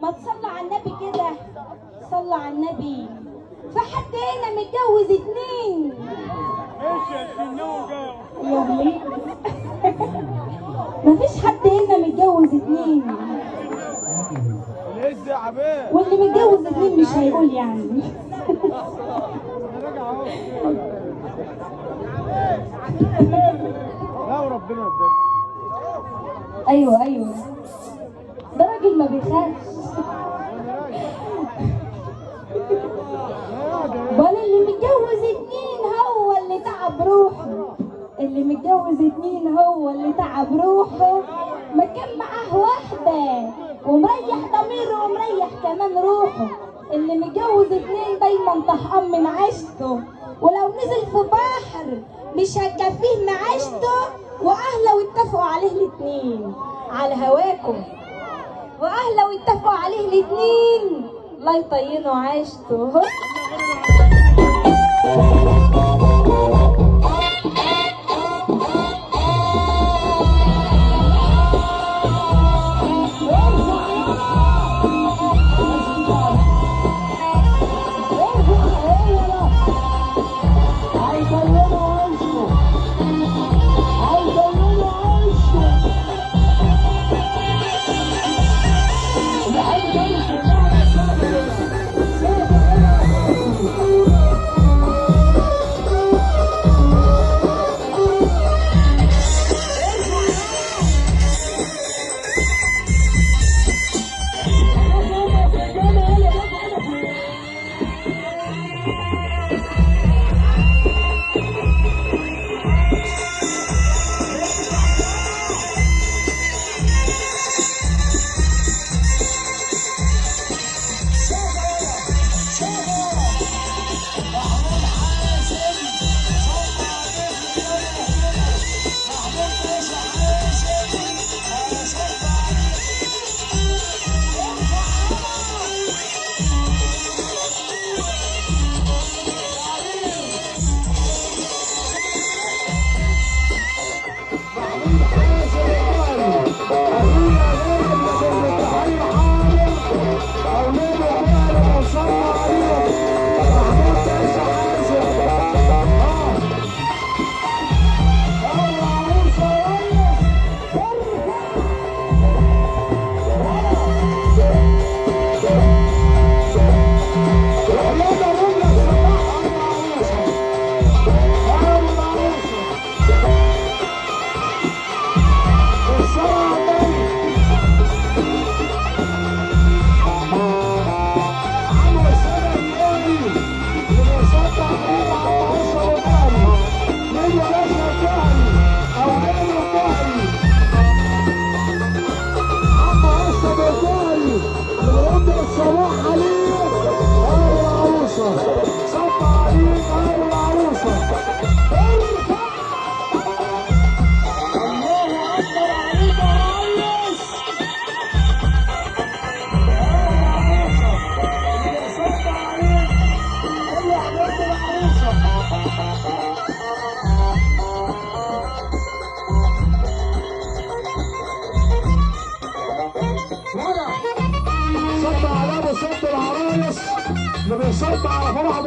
ما تصلى على النبي كده، صلى على النبي. في حد هنا متجوز 2؟ ايش يا سنوجة يا وليد مفيش حد هنا متجوز 2. ليش يا عبيد واللي متجوز 2 مش هيقول يعني. لا وربنا قدام. ايوه ايوه، ده راجل ما بيخافش. ولا اللي متجوز 2 هو اللي تعب روحه، اللي متجوز 2 هو اللي تعب روحه. ما كان معاه واحدة ومريح ضميره ومريح كمان روحه. اللي متجوز 2 دايما طهقان من عيشته، ولو نزل في بحر مش هتكفيه معيشته. واهله اتفقوا عليه ال2 على هواكم، واهله اتفقوا عليه ال2 لا يطينوا عيشته. صب على ابو صب العرايس اللي بيصب على فرح